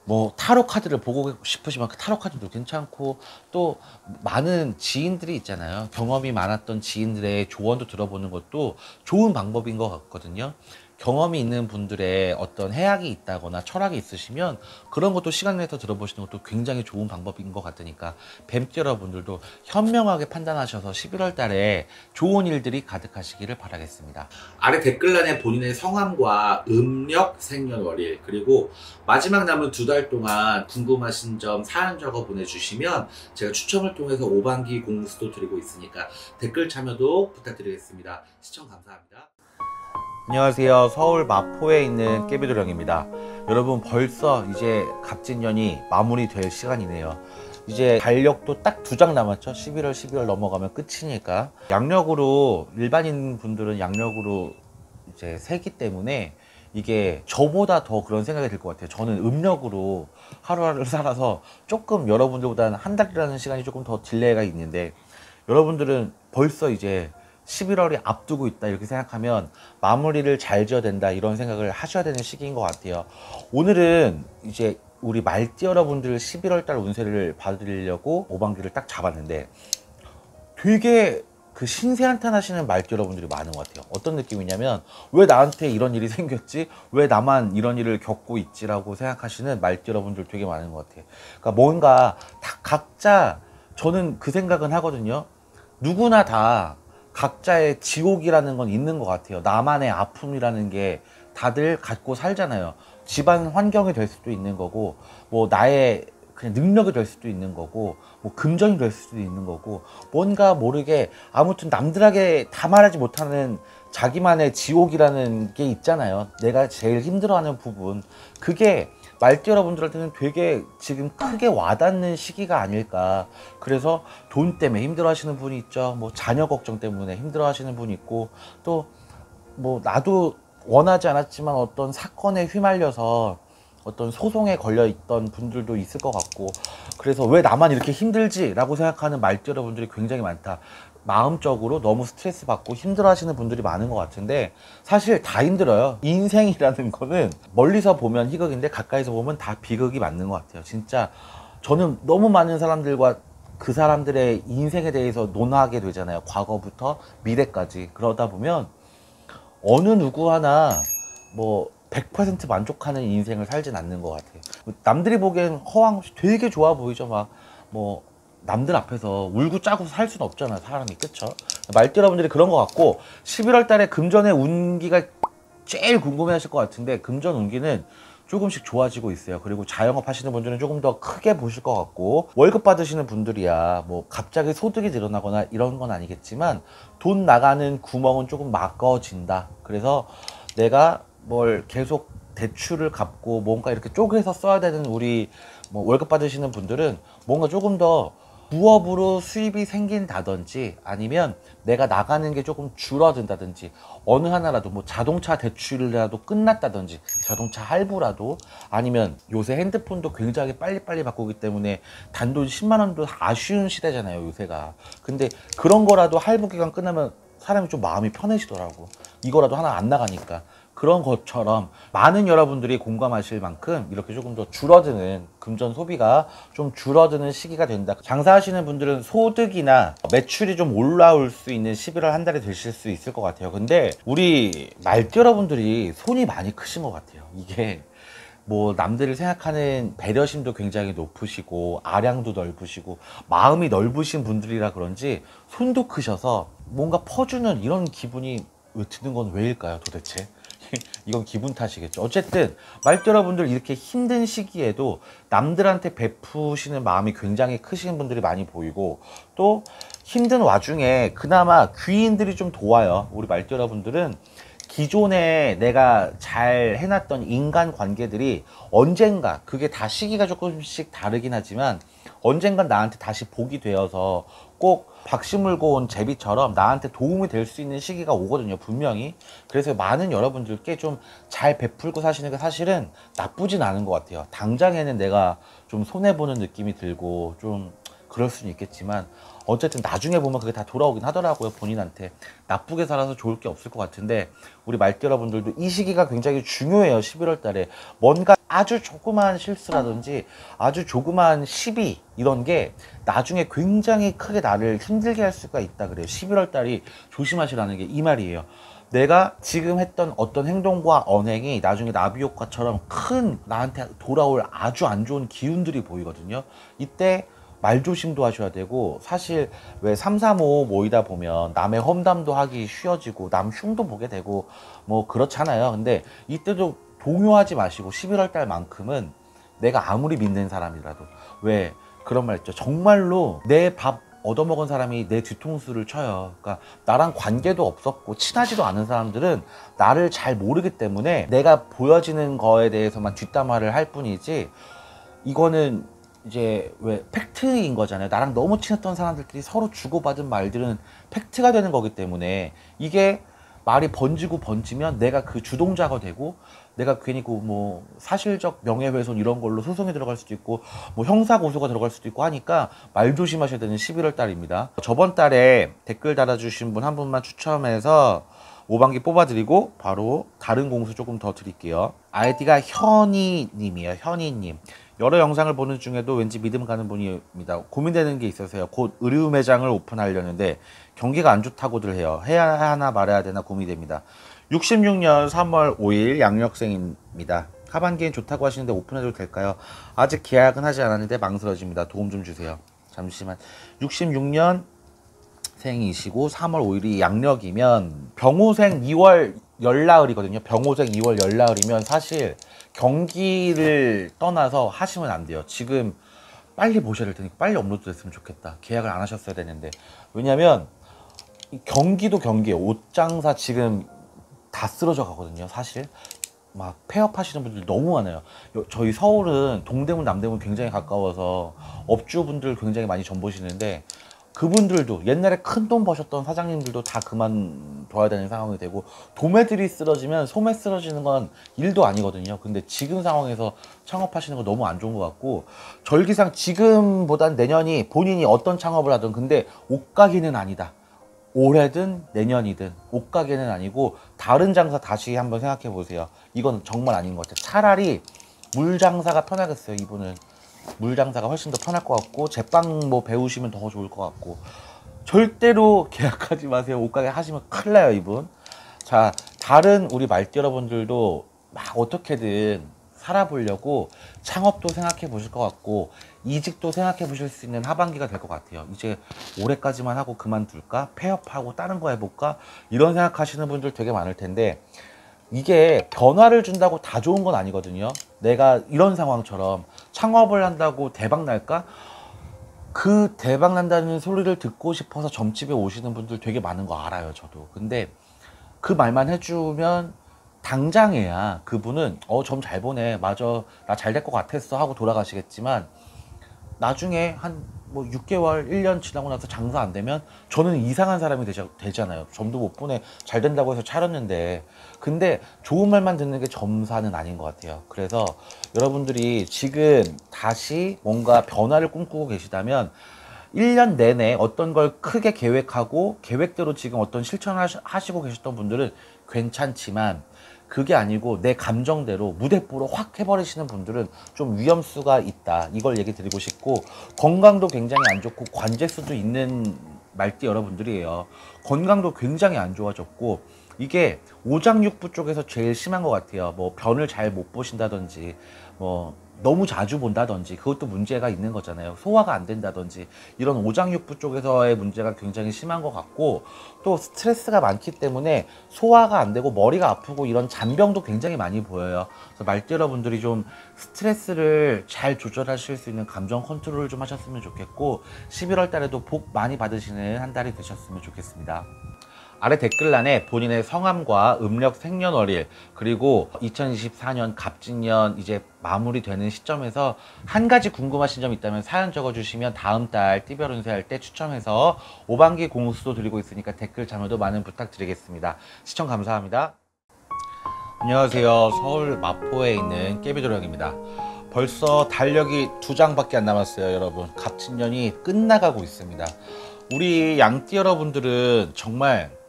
뭐 타로 카드를 보고 싶으시면 그 타로 카드도 괜찮고, 또 많은 지인들이 있잖아요. 경험이 많았던 지인들의 조언도 들어보는 것도 좋은 방법인 것 같거든요. 경험이 있는 분들의 어떤 해악이 있다거나 철학이 있으시면 그런 것도 시간 내서 들어보시는 것도 굉장히 좋은 방법인 것 같으니까 뱀띠 여러분들도 현명하게 판단하셔서 11월 달에 좋은 일들이 가득하시기를 바라겠습니다. 아래 댓글란에 본인의 성함과 음력, 생년월일, 그리고 마지막 남은 2달 동안 궁금하신 점 사연 적어 보내주시면 제가 추첨을 통해서 5반기 공수도 드리고 있으니까 댓글 참여도 부탁드리겠습니다. 시청 감사합니다. 안녕하세요. 서울 마포에 있는 깨비도령입니다. 여러분, 벌써 이제 갑진년이 마무리될 시간이네요. 이제 달력도 딱 2장 남았죠. 11월, 12월 넘어가면 끝이니까. 양력으로, 일반인 분들은 양력으로 이제 세기 때문에 이게 저보다 더 그런 생각이 들 것 같아요. 저는 음력으로 하루하루를 살아서 조금 여러분들보다는 한 달이라는 시간이 조금 더 딜레이가 있는데, 여러분들은 벌써 이제 11월이 앞두고 있다 이렇게 생각하면 마무리를 잘 지어야 된다 이런 생각을 하셔야 되는 시기인 것 같아요. 오늘은 이제 우리 말띠 여러분들 11월 달 운세를 봐드리려고 5반기를 딱 잡았는데, 되게 그 신세한탄 하시는 말띠 여러분들이 많은 것 같아요. 어떤 느낌이냐면, 왜 나한테 이런 일이 생겼지? 왜 나만 이런 일을 겪고 있지라고 생각하시는 말띠 여러분들 되게 많은 것 같아요. 그러니까 뭔가 다 각자, 저는 그 생각은 하거든요. 누구나 다 각자의 지옥이라는 건 있는 것 같아요. 나만의 아픔이라는 게 다들 갖고 살잖아요. 집안 환경이 될 수도 있는 거고, 뭐 나의 그냥 능력이 될 수도 있는 거고, 뭐 금전이 될 수도 있는 거고, 뭔가 모르게 아무튼 남들에게 다 말하지 못하는 자기만의 지옥이라는 게 있잖아요. 내가 제일 힘들어하는 부분. 그게 말띠 여러분들한테는 되게 지금 크게 와닿는 시기가 아닐까. 그래서 돈 때문에 힘들어 하시는 분이 있죠. 뭐 자녀 걱정 때문에 힘들어 하시는 분이 있고, 또 뭐 나도 원하지 않았지만 어떤 사건에 휘말려서 어떤 소송에 걸려 있던 분들도 있을 것 같고, 그래서 왜 나만 이렇게 힘들지? 라고 생각하는 말띠 여러분들이 굉장히 많다. 마음적으로 너무 스트레스 받고 힘들어 하시는 분들이 많은 것 같은데, 사실 다 힘들어요. 인생이라는 거는 멀리서 보면 희극인데 가까이서 보면 다 비극이 맞는 것 같아요. 진짜 저는 너무 많은 사람들과 그 사람들의 인생에 대해서 논하게 되잖아요. 과거부터 미래까지. 그러다 보면 어느 누구 하나 뭐 100% 만족하는 인생을 살진 않는 것 같아요. 남들이 보기엔 허황 되게 좋아 보이죠. 막 뭐 남들 앞에서 울고 짜고 살 수는 없잖아요, 사람이. 그쵸? 말띠 여러분들이 그런 것 같고, 11월 달에 금전의 운기가 제일 궁금해 하실 것 같은데, 금전 운기는 조금씩 좋아지고 있어요. 그리고 자영업 하시는 분들은 조금 더 크게 보실 것 같고, 월급 받으시는 분들이야 뭐 갑자기 소득이 늘어나거나 이런 건 아니겠지만 돈 나가는 구멍은 조금 막아진다. 그래서 내가 뭘 계속 대출을 갚고 뭔가 이렇게 쪼개서 써야 되는 우리 뭐 월급 받으시는 분들은 뭔가 조금 더 부업으로 수입이 생긴다든지, 아니면 내가 나가는 게 조금 줄어든다든지, 어느 하나라도 뭐 자동차 대출이라도 끝났다든지, 자동차 할부라도, 아니면 요새 핸드폰도 굉장히 빨리빨리 바꾸기 때문에 단돈 10만 원도 아쉬운 시대잖아요, 요새가. 근데 그런 거라도 할부 기간 끝나면 사람이 좀 마음이 편해지더라고. 이거라도 하나 안 나가니까. 그런 것처럼 많은 여러분들이 공감하실 만큼 이렇게 조금 더 줄어드는, 금전 소비가 좀 줄어드는 시기가 된다. 장사하시는 분들은 소득이나 매출이 좀 올라올 수 있는 11월 한 달이 되실 수 있을 것 같아요. 근데 우리 말띠 여러분들이 손이 많이 크신 것 같아요. 이게 뭐 남들을 생각하는 배려심도 굉장히 높으시고, 아량도 넓으시고, 마음이 넓으신 분들이라 그런지 손도 크셔서 뭔가 퍼주는 이런 기분이 왜 드는 건 왜일까요, 도대체? 이건 기분 탓이겠죠. 어쨌든 말띠 여러분들 이렇게 힘든 시기에도 남들한테 베푸시는 마음이 굉장히 크신 분들이 많이 보이고, 또 힘든 와중에 그나마 귀인들이 좀 도와요. 우리 말띠 여러분들은 기존에 내가 잘 해놨던 인간 관계들이 언젠가, 그게 다 시기가 조금씩 다르긴 하지만 언젠간 나한테 다시 복이 되어서 꼭 박씨 물고 온 제비처럼 나한테 도움이 될 수 있는 시기가 오거든요, 분명히. 그래서 많은 여러분들께 좀 잘 베풀고 사시는 게 사실은 나쁘진 않은 것 같아요. 당장에는 내가 좀 손해보는 느낌이 들고 좀 그럴 수는 있겠지만, 어쨌든 나중에 보면 그게 다 돌아오긴 하더라고요. 본인한테 나쁘게 살아서 좋을 게 없을 것 같은데, 우리 말띠 여러분들도 이 시기가 굉장히 중요해요. 11월 달에 뭔가 아주 조그마한 실수라든지 아주 조그마한 시비, 이런 게 나중에 굉장히 크게 나를 힘들게 할 수가 있다 그래요. 11월 달이 조심하시라는 게 이 말이에요. 내가 지금 했던 어떤 행동과 언행이 나중에 나비 효과처럼 큰 나한테 돌아올 아주 안 좋은 기운들이 보이거든요. 이때 말조심도 하셔야 되고, 사실 왜 3, 3, 5 모이다 보면 남의 험담도 하기 쉬워지고 남 흉도 보게 되고 뭐 그렇잖아요. 근데 이때도 동요하지 마시고 11월 달만큼은 내가 아무리 믿는 사람이라도, 왜 그런 말 있죠. 정말로 내 밥 얻어먹은 사람이 내 뒤통수를 쳐요. 그러니까 나랑 관계도 없었고 친하지도 않은 사람들은 나를 잘 모르기 때문에 내가 보여지는 거에 대해서만 뒷담화를 할 뿐이지, 이거는 이제 왜 팩트인 거잖아요. 나랑 너무 친했던 사람들끼리 서로 주고받은 말들은 팩트가 되는 거기 때문에, 이게 말이 번지고 번지면 내가 그 주동자가 되고, 내가 괜히 뭐 사실적 명예훼손 이런 걸로 소송이 들어갈 수도 있고 뭐 형사고소가 들어갈 수도 있고 하니까 말 조심하셔야 되는 11월 달입니다. 저번 달에 댓글 달아주신 분 한 분만 추첨해서 5반기 뽑아드리고 바로 다른 공수 조금 더 드릴게요. 아이디가 현이님이에요. 현이님. 여러 영상을 보는 중에도 왠지 믿음 가는 분입니다. 고민되는 게 있어서요. 곧 의류 매장을 오픈하려는데 경기가 안 좋다고들 해요. 해야 하나 말아야 되나 고민됩니다. 66년 3월 5일 양력생입니다. 하반기엔 좋다고 하시는데 오픈해도 될까요? 아직 계약은 하지 않았는데 망설여집니다. 도움 좀 주세요. 잠시만. 66년 생이시고 3월 5일이 양력이면 병호생 2월 열나을이거든요. 병호생 2월 열나을이면 사실 경기를 떠나서 하시면 안 돼요. 지금 빨리 보셔야 될 테니까 빨리 업로드 됐으면 좋겠다. 계약을 안 하셨어야 되는데. 왜냐면 경기도 경기에 옷 장사 지금 다 쓰러져 가거든요. 사실 막 폐업 하시는 분들 너무 많아요. 저희 서울은 동대문 남대문 굉장히 가까워서 업주분들 굉장히 많이 전 보시는데, 그분들도 옛날에 큰 돈 버셨던 사장님들도 다 그만둬야 되는 상황이 되고, 도매들이 쓰러지면 소매 쓰러지는 건 일도 아니거든요. 근데 지금 상황에서 창업하시는 거 너무 안 좋은 것 같고, 절기상 지금보단 내년이 본인이 어떤 창업을 하든, 근데 옷가게는 아니다. 올해든 내년이든 옷가게는 아니고 다른 장사 다시 한번 생각해 보세요. 이건 정말 아닌 것 같아요. 차라리 물장사가 편하겠어요. 이분은 물장사가 훨씬 더 편할 것 같고, 제빵 뭐 배우시면 더 좋을 것 같고. 절대로 계약하지 마세요. 옷가게 하시면 큰일 나요, 이분. 자, 다른 우리 말띠 여러분들도 막 어떻게든 살아보려고 창업도 생각해 보실 것 같고, 이직도 생각해 보실 수 있는 하반기가 될 것 같아요. 이제 올해까지만 하고 그만둘까? 폐업하고 다른 거 해볼까? 이런 생각하시는 분들 되게 많을 텐데, 이게 변화를 준다고 다 좋은 건 아니거든요. 내가 이런 상황처럼 창업을 한다고 대박 날까? 그 대박 난다는 소리를 듣고 싶어서 점집에 오시는 분들 되게 많은 거 알아요, 저도. 근데 그 말만 해주면 당장에야 그분은 점 잘 보네, 맞아, 나 잘 될 것 같았어 하고 돌아가시겠지만, 나중에 한 뭐 6개월, 1년 지나고 나서 장사 안 되면 저는 이상한 사람이 되잖아요. 점도 못 보내, 잘 된다고 해서 차렸는데. 근데 좋은 말만 듣는 게 점사는 아닌 것 같아요. 그래서 여러분들이 지금 다시 뭔가 변화를 꿈꾸고 계시다면 1년 내내 어떤 걸 크게 계획하고 계획대로 지금 어떤 실천을 하시고 계셨던 분들은 괜찮지만, 그게 아니고 내 감정대로 무대뽀로 확 해버리시는 분들은 좀 위험수가 있다. 이걸 얘기 드리고 싶고, 건강도 굉장히 안 좋고 관제수도 있는 말띠 여러분들이에요. 건강도 굉장히 안 좋아졌고, 이게 오장육부 쪽에서 제일 심한 것 같아요. 뭐 변을 잘 못 보신다든지, 뭐 너무 자주 본다든지, 그것도 문제가 있는 거잖아요. 소화가 안 된다든지, 이런 오장육부 쪽에서의 문제가 굉장히 심한 것 같고, 또 스트레스가 많기 때문에 소화가 안 되고 머리가 아프고 이런 잔병도 굉장히 많이 보여요. 그래서 말띠 여러분들이 좀 스트레스를 잘 조절하실 수 있는 감정 컨트롤을 좀 하셨으면 좋겠고, 11월 달에도 복 많이 받으시는 한 달이 되셨으면 좋겠습니다. 아래 댓글란에 본인의 성함과 음력 생년월일, 그리고 2024년 갑진년 이제 마무리되는 시점에서 한 가지 궁금하신 점 있다면 사연 적어주시면 다음 달 띠별 운세할 때 추첨해서 5반기 공수도 드리고 있으니까 댓글 참여도 많은 부탁드리겠습니다. 시청 감사합니다. 안녕하세요. 서울 마포에 있는 깨비도령입니다. 벌써 달력이 2장밖에 안 남았어요, 여러분. 갑진년이 끝나가고 있습니다. 우리 양띠 여러분들은 정말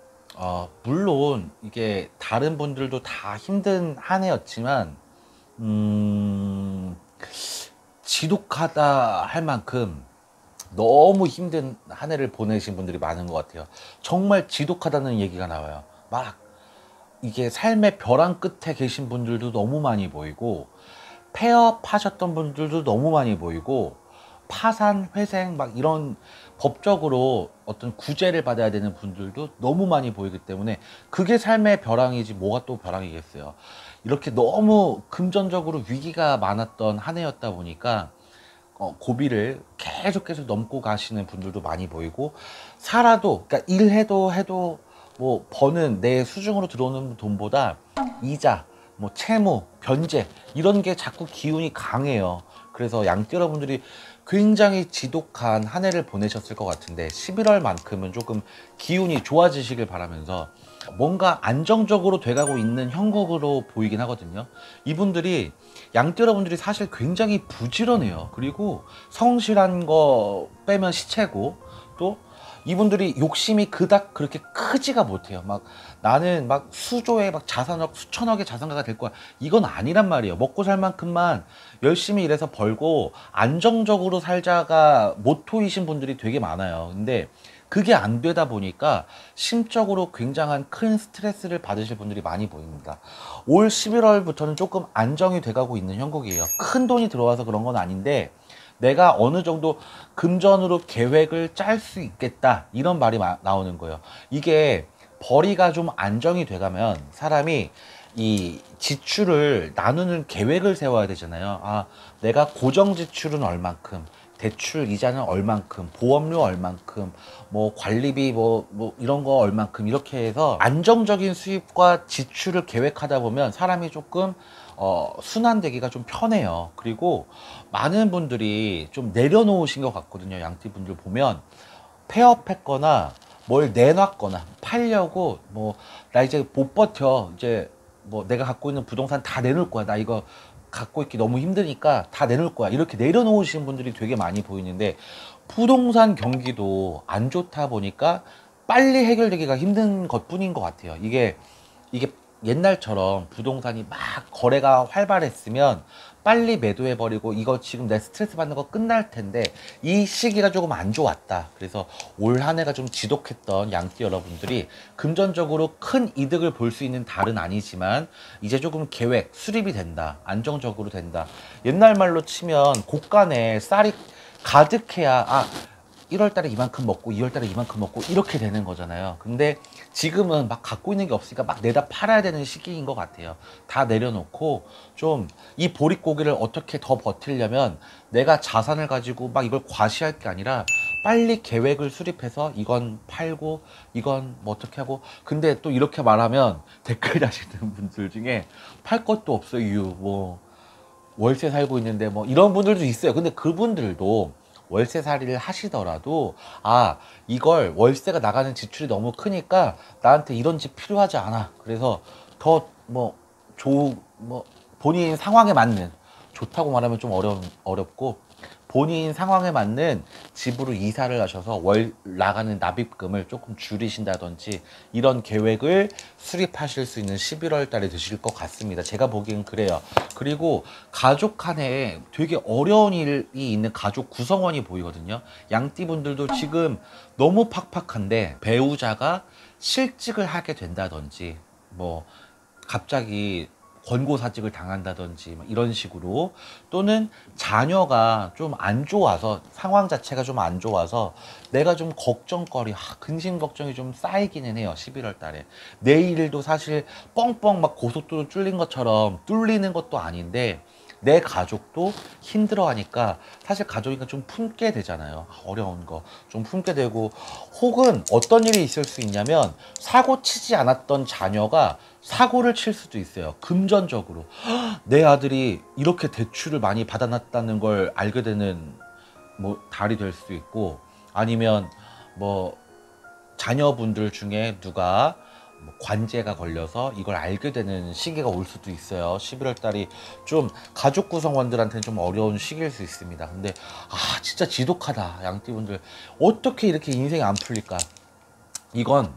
물론 이게 다른 분들도 다 힘든 한 해였지만 지독하다 할 만큼 너무 힘든 한 해를 보내신 분들이 많은 것 같아요. 정말 지독하다는 얘기가 나와요. 막 이게 삶의 벼랑 끝에 계신 분들도 너무 많이 보이고, 폐업하셨던 분들도 너무 많이 보이고, 파산, 회생 막 이런 법적으로 어떤 구제를 받아야 되는 분들도 너무 많이 보이기 때문에 그게 삶의 벼랑이지 뭐가 또 벼랑이겠어요. 이렇게 너무 금전적으로 위기가 많았던 한 해였다 보니까 고비를 계속 넘고 가시는 분들도 많이 보이고, 살아도 그러니까 일해도 뭐 버는 내 수중으로 들어오는 돈보다 이자, 뭐 채무, 변제 이런 게 자꾸 기운이 강해요. 그래서 양띠 여러분들이 굉장히 지독한 한 해를 보내셨을 것 같은데 11월만큼은 조금 기운이 좋아지시길 바라면서, 뭔가 안정적으로 돼가고 있는 형국으로 보이긴 하거든요. 이분들이, 양띠 여러분들이 사실 굉장히 부지런해요. 그리고 성실한 거 빼면 시체고, 또 이분들이 욕심이 그닥 그렇게 크지가 못해요. 막 나는 막 수조에 막 자산억 수천억의 자산가가 될 거야, 이건 아니란 말이에요. 먹고 살 만큼만 열심히 일해서 벌고 안정적으로 살자가 모토이신 분들이 되게 많아요. 근데 그게 안 되다 보니까 심적으로 굉장한 큰 스트레스를 받으실 분들이 많이 보입니다. 올 11월부터는 조금 안정이 돼가고 있는 형국이에요. 큰 돈이 들어와서 그런 건 아닌데 내가 어느 정도 금전으로 계획을 짤 수 있겠다, 이런 말이 나오는 거예요. 이게 벌이가 좀 안정이 돼가면 사람이 이 지출을 나누는 계획을 세워야 되잖아요. 아, 내가 고정 지출은 얼만큼, 대출 이자는 얼만큼, 보험료 얼만큼, 뭐 관리비 뭐 이런 거 얼만큼, 이렇게 해서 안정적인 수입과 지출을 계획하다 보면 사람이 조금 순환되기가 좀 편해요. 그리고 많은 분들이 좀 내려놓으신 것 같거든요. 양띠 분들 보면 폐업했거나 뭘 내놨거나 팔려고, 뭐 나 이제 못 버텨, 이제 뭐 내가 갖고 있는 부동산 다 내놓을 거야, 나 이거 갖고 있기 너무 힘드니까 다 내놓을 거야, 이렇게 내려놓으시는 분들이 되게 많이 보이는데, 부동산 경기도 안 좋다 보니까 빨리 해결되기가 힘든 것뿐인 것 같아요. 이게 옛날처럼 부동산이 막 거래가 활발했으면 빨리 매도해버리고 이거 지금 내 스트레스 받는 거 끝날 텐데, 이 시기가 조금 안 좋았다. 그래서 올 한 해가 좀 지독했던 양띠 여러분들이 금전적으로 큰 이득을 볼 수 있는 달은 아니지만 이제 조금 계획, 수립이 된다. 안정적으로 된다. 옛날 말로 치면 곳간에 쌀이 가득해야 1월 달에 이만큼 먹고 2월 달에 이만큼 먹고 이렇게 되는 거잖아요. 근데 지금은 막 갖고 있는 게 없으니까 막 내다 팔아야 되는 시기인 것 같아요. 다 내려놓고 좀 이 보릿고기를 어떻게 더 버티려면 내가 자산을 가지고 막 이걸 과시할 게 아니라 빨리 계획을 수립해서 이건 팔고 이건 뭐 어떻게 하고. 근데 또 이렇게 말하면 댓글 다시는 분들 중에 팔 것도 없어 유, 뭐 월세 살고 있는데 뭐 이런 분들도 있어요. 근데 그분들도 월세살이를 하시더라도 이걸 월세가 나가는 지출이 너무 크니까 나한테 이런 집 필요하지 않아, 그래서 더 뭐 본인 상황에 맞는, 좋다고 말하면 좀 어렵고 본인 상황에 맞는 집으로 이사를 하셔서 월 나가는 납입금을 조금 줄이신다든지 이런 계획을 수립하실 수 있는 11월 달에 되실 것 같습니다. 제가 보기엔 그래요. 그리고 가족 간에 되게 어려운 일이 있는 가족 구성원이 보이거든요. 양띠 분들도 지금 너무 팍팍한데 배우자가 실직을 하게 된다든지, 뭐 갑자기 권고사직을 당한다든지 이런 식으로, 또는 자녀가 좀 안 좋아서, 상황 자체가 좀 안 좋아서 내가 좀 걱정거리, 근심 걱정이 좀 쌓이기는 해요. 11월 달에 내일도 사실 뻥뻥 막 고속도로 뚫린 것처럼 뚫리는 것도 아닌데 내 가족도 힘들어하니까 사실 가족이니까 좀 품게 되잖아요. 어려운 거 좀 품게 되고, 혹은 어떤 일이 있을 수 있냐면 사고 치지 않았던 자녀가 사고를 칠 수도 있어요. 금전적으로 내 아들이 이렇게 대출을 많이 받아놨다는 걸 알게 되는 뭐 달이 될 수도 있고, 아니면 뭐 자녀분들 중에 누가 뭐 관제가 걸려서 이걸 알게 되는 시기가 올 수도 있어요. 11월 달이 좀 가족 구성원들한테는 좀 어려운 시기일 수 있습니다. 근데 진짜 지독하다. 양띠분들 어떻게 이렇게 인생이 안 풀릴까? 이건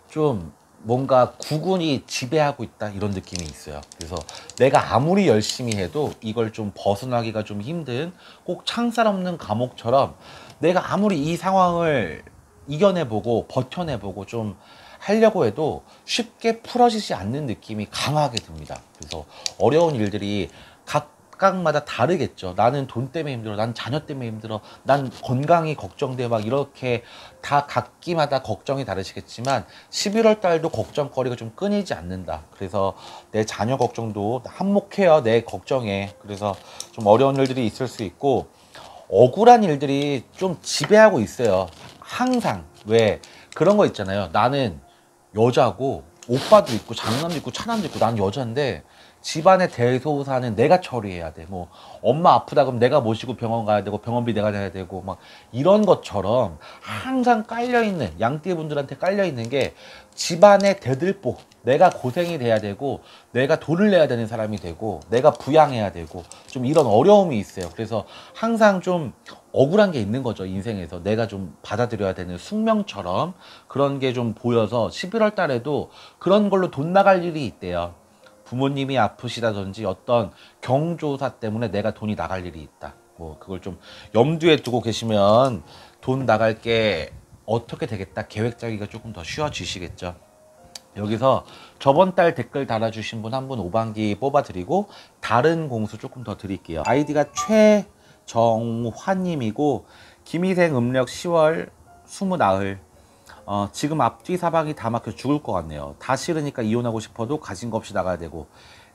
좀 뭔가 국운이 지배하고 있다, 이런 느낌이 있어요. 그래서 내가 아무리 열심히 해도 이걸 좀 벗어나기가 좀 힘든, 꼭 창살 없는 감옥처럼 내가 아무리 이 상황을 이겨내보고 버텨내보고 좀 하려고 해도 쉽게 풀어지지 않는 느낌이 강하게 듭니다. 그래서 어려운 일들이 각각마다 다르겠죠. 나는 돈 때문에 힘들어, 난 자녀 때문에 힘들어, 난 건강이 걱정돼, 막 이렇게 다 각기마다 걱정이 다르시겠지만 11월 달도 걱정거리가 좀 끊이지 않는다. 그래서 내 자녀 걱정도 한몫해요, 내 걱정에. 그래서 좀 어려운 일들이 있을 수 있고 억울한 일들이 좀 지배하고 있어요. 항상. 왜 그런 거 있잖아요. 나는 여자고 오빠도 있고 장남도 있고 차남도 있고 난 여잔데 집안의 대소사는 내가 처리해야 돼. 뭐 엄마 아프다 그러면 내가 모시고 병원 가야 되고 병원비 내가 내야 되고 막 이런 것처럼 항상 깔려있는 양띠분들한테 깔려있는 게 집안의 대들보, 내가 고생이 돼야 되고 내가 돈을 내야 되는 사람이 되고 내가 부양해야 되고 좀 이런 어려움이 있어요. 그래서 항상 좀 억울한 게 있는 거죠. 인생에서 내가 좀 받아들여야 되는 숙명처럼 그런 게 좀 보여서 11월 달에도 그런 걸로 돈 나갈 일이 있대요. 부모님이 아프시다든지 어떤 경조사 때문에 내가 돈이 나갈 일이 있다. 뭐 그걸 좀 염두에 두고 계시면 돈 나갈 게 어떻게 되겠다 계획 짜기가 조금 더 쉬워지시겠죠. 여기서 저번 달 댓글 달아주신 분 한 분 5반기 뽑아드리고 다른 공수 조금 더 드릴게요. 아이디가 최정화님이고 김희생 음력 10월 20나흘. 지금 앞뒤 사방이 다 막혀 죽을 것 같네요. 다 싫으니까 이혼하고 싶어도 가진 거 없이 나가야 되고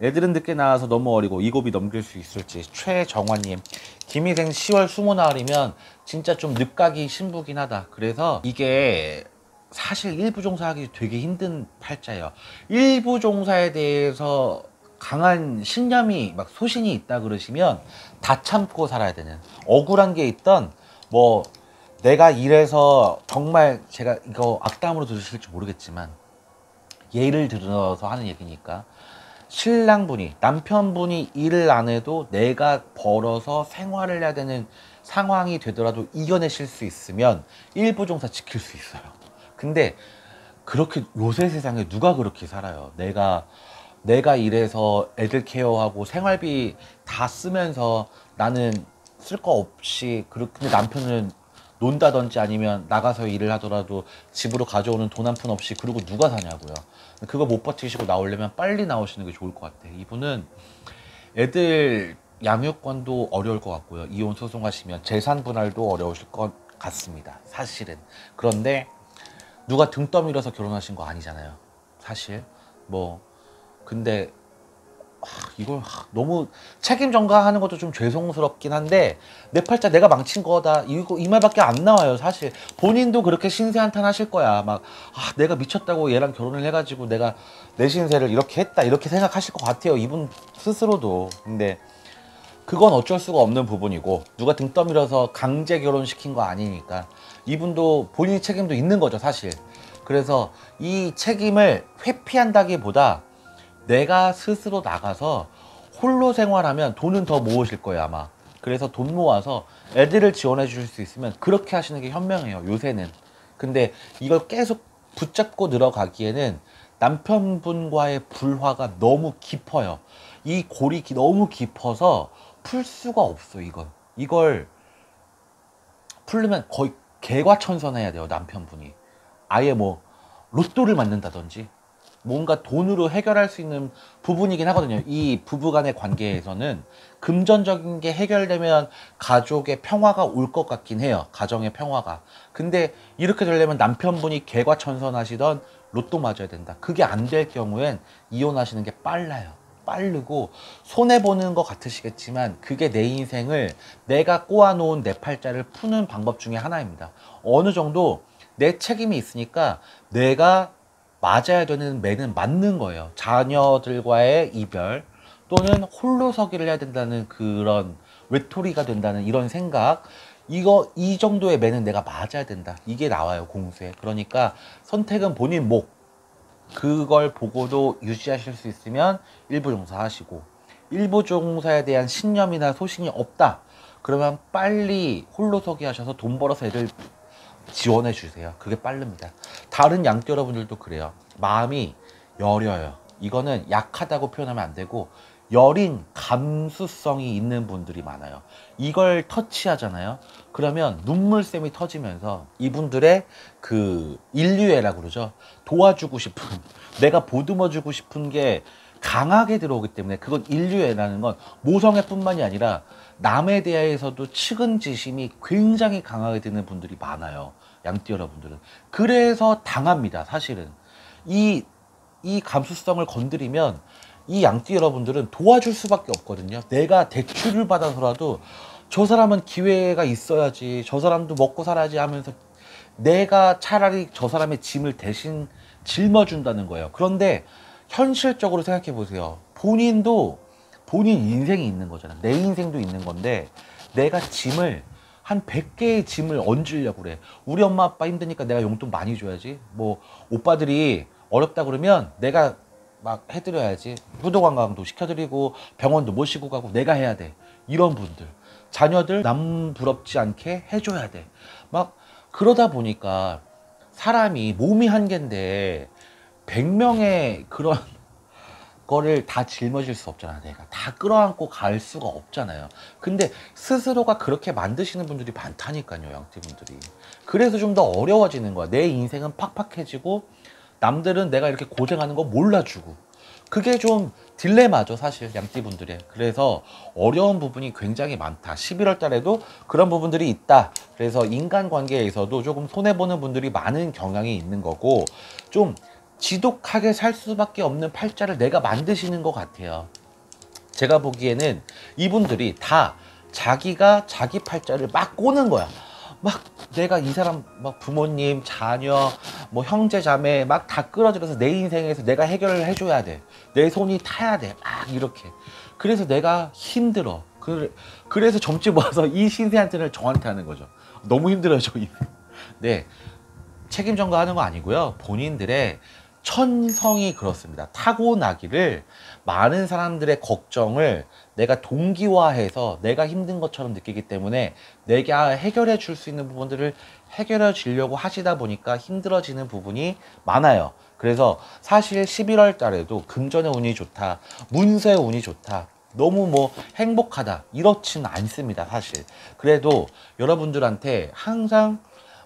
애들은 늦게 나와서 너무 어리고 이 고비 넘길 수 있을지. 최정화님, 김희생 10월 20나흘이면 진짜 좀 늦가기 신부긴 하다. 그래서 이게 사실 일부 종사하기 되게 힘든 팔자예요. 일부 종사에 대해서 강한 신념이 막 소신이 있다 그러시면 다 참고 살아야 되는, 억울한 게 있던 뭐 내가 이래서 정말, 제가 이거 악담으로 들으실지 모르겠지만 예를 들어서 하는 얘기니까, 신랑분이, 남편분이 일을 안 해도 내가 벌어서 생활을 해야 되는 상황이 되더라도 이겨내실 수 있으면 일부 종사 지킬 수 있어요. 근데 그렇게 요새 세상에 누가 그렇게 살아요. 내가 일해서 애들 케어하고 생활비 다 쓰면서 나는 쓸 거 없이, 그렇게 남편은 논다든지 아니면 나가서 일을 하더라도 집으로 가져오는 돈 한 푼 없이, 그리고 누가 사냐고요. 그거 못 버티시고 나오려면 빨리 나오시는 게 좋을 것 같아요. 이분은 애들 양육권도 어려울 것 같고요. 이혼 소송하시면 재산 분할도 어려우실 것 같습니다. 사실은. 그런데 누가 등 떠밀어서 결혼하신 거 아니잖아요. 사실. 뭐 근데 이걸 너무 책임 전가하는 것도 좀 죄송스럽긴 한데, 내 팔자 내가 망친 거다, 이거 이 말밖에 안 나와요. 사실 본인도 그렇게 신세한탄 하실 거야. 막 내가 미쳤다고 얘랑 결혼을 해가지고 내가 내 신세를 이렇게 했다, 이렇게 생각하실 것 같아요, 이분 스스로도. 근데 그건 어쩔 수가 없는 부분이고, 누가 등 떠밀어서 강제 결혼시킨 거 아니니까 이분도 본인의 책임도 있는 거죠, 사실. 그래서 이 책임을 회피한다기보다 내가 스스로 나가서 홀로 생활하면 돈은 더 모으실 거예요, 아마. 그래서 돈 모아서 애들을 지원해 주실 수 있으면 그렇게 하시는 게 현명해요, 요새는. 근데 이걸 계속 붙잡고 늘어가기에는 남편분과의 불화가 너무 깊어요. 이 골이 너무 깊어서 풀 수가 없어. 이걸 풀려면 거의 개과천선해야 돼요, 남편분이. 아예 뭐 로또를 맞는다든지 뭔가 돈으로 해결할 수 있는 부분이긴 하거든요. 이 부부간의 관계에서는 금전적인 게 해결되면 가족의 평화가 올 것 같긴 해요. 가정의 평화가. 근데 이렇게 되려면 남편분이 개과천선하시던 로또 맞아야 된다. 그게 안 될 경우엔 이혼하시는 게 빨라요. 빠르고 손해보는 것 같으시겠지만 그게 내 인생을, 내가 꼬아놓은 내 팔자를 푸는 방법 중에 하나입니다. 어느 정도 내 책임이 있으니까 내가 맞아야 되는 매는 맞는 거예요. 자녀들과의 이별 또는 홀로 서기를 해야 된다는 그런 외톨이가 된다는 이런 생각, 이 정도의 매는 내가 맞아야 된다, 이게 나와요, 공수에. 그러니까 선택은 본인 목, 그걸 보고도 유지하실 수 있으면 일부 종사 하시고, 일부 종사에 대한 신념이나 소신이 없다 그러면 빨리 홀로 서기 하셔서 돈 벌어서 애들 지원해 주세요. 그게 빠릅니다. 다른 양띠 여러분들도 그래요. 마음이 여려요. 이거는 약하다고 표현하면 안 되고 여린 감수성이 있는 분들이 많아요. 이걸 터치하잖아요. 그러면 눈물샘이 터지면서 이분들의 그 인류애라고 그러죠. 도와주고 싶은, 내가 보듬어주고 싶은 게 강하게 들어오기 때문에, 그건 인류애라는 건 모성애뿐만이 아니라 남에 대해서도 측은지심이 굉장히 강하게 드는 분들이 많아요. 양띠 여러분들은. 그래서 당합니다, 사실은. 이 감수성을 건드리면 이 양띠 여러분들은 도와줄 수밖에 없거든요. 내가 대출을 받아서라도 저 사람은 기회가 있어야지, 저 사람도 먹고 살아야지 하면서 내가 차라리 저 사람의 짐을 대신 짊어준다는 거예요. 그런데 현실적으로 생각해 보세요. 본인도 본인 인생이 있는 거잖아. 내 인생도 있는 건데 내가 짐을 한 100개의 짐을 얹으려고 그래. 우리 엄마 아빠 힘드니까 내가 용돈 많이 줘야지. 뭐 오빠들이 어렵다 그러면 내가 막 해드려야지. 효도 관광도 시켜드리고 병원도 모시고 가고 내가 해야 돼. 이런 분들. 자녀들 남 부럽지 않게 해줘야 돼. 막 그러다 보니까 사람이 몸이 한 개인데 100명의 그런 거를 다 짊어질 수 없잖아. 내가 다 끌어안고 갈 수가 없잖아요. 근데 스스로가 그렇게 만드시는 분들이 많다니까요, 양띠분들이. 그래서 좀 더 어려워지는 거야. 내 인생은 팍팍해지고 남들은 내가 이렇게 고생하는 거 몰라주고. 그게 좀 딜레마죠, 사실 양띠분들의. 그래서 어려운 부분이 굉장히 많다. 11월 달에도 그런 부분들이 있다. 그래서 인간관계에서도 조금 손해보는 분들이 많은 경향이 있는 거고, 좀 지독하게 살 수밖에 없는 팔자를 내가 만드시는 것 같아요. 제가 보기에는 이분들이 다 자기가 자기 팔자를 막 꼬는 거야. 막 내가 이 사람 막 부모님, 자녀, 뭐 형제, 자매 막 다 끌어들여서 내 인생에서 내가 해결을 해줘야 돼. 내 손이 타야 돼. 막 이렇게. 그래서 내가 힘들어. 그래서 점집 와서 이 신세한테는 저한테 하는 거죠. 너무 힘들어요, 저. 네. 책임 전가하는 거 아니고요. 본인들의 천성이 그렇습니다. 타고나기를 많은 사람들의 걱정을 내가 동기화해서 내가 힘든 것처럼 느끼기 때문에 내가 해결해 줄 수 있는 부분들을 해결해 주려고 하시다 보니까 힘들어지는 부분이 많아요. 그래서 사실 11월 달에도 금전의 운이 좋다, 문서의 운이 좋다, 너무 뭐 행복하다 이렇지는 않습니다, 사실. 그래도 여러분들한테 항상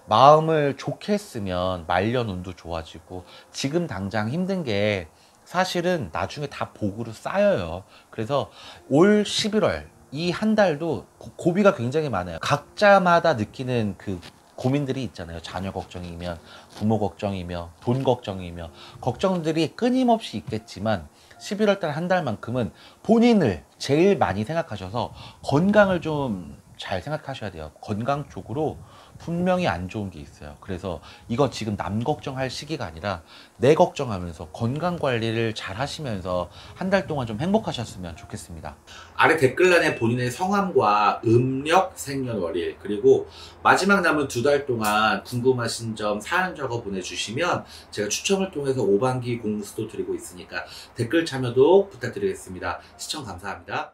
마음을 좋게 했으면 말년 운도 좋아지고, 지금 당장 힘든 게 사실은 나중에 다 복으로 쌓여요. 그래서 올 11월 이 한 달도 고비가 굉장히 많아요. 각자마다 느끼는 그 고민들이 있잖아요. 자녀 걱정이며 부모 걱정이며 돈 걱정이며 걱정들이 끊임없이 있겠지만 11월 달 한 달만큼은 본인을 제일 많이 생각하셔서 건강을 좀 잘 생각하셔야 돼요. 건강 쪽으로 분명히 안 좋은 게 있어요. 그래서 이거 지금 남 걱정할 시기가 아니라 내 걱정하면서 건강 관리를 잘 하시면서 한 달 동안 좀 행복하셨으면 좋겠습니다. 아래 댓글란에 본인의 성함과 음력, 생년월일, 그리고 마지막 남은 2달 동안 궁금하신 점 사연 적어 보내주시면 제가 추첨을 통해서 5반기 공수도 드리고 있으니까 댓글 참여도 부탁드리겠습니다. 시청 감사합니다.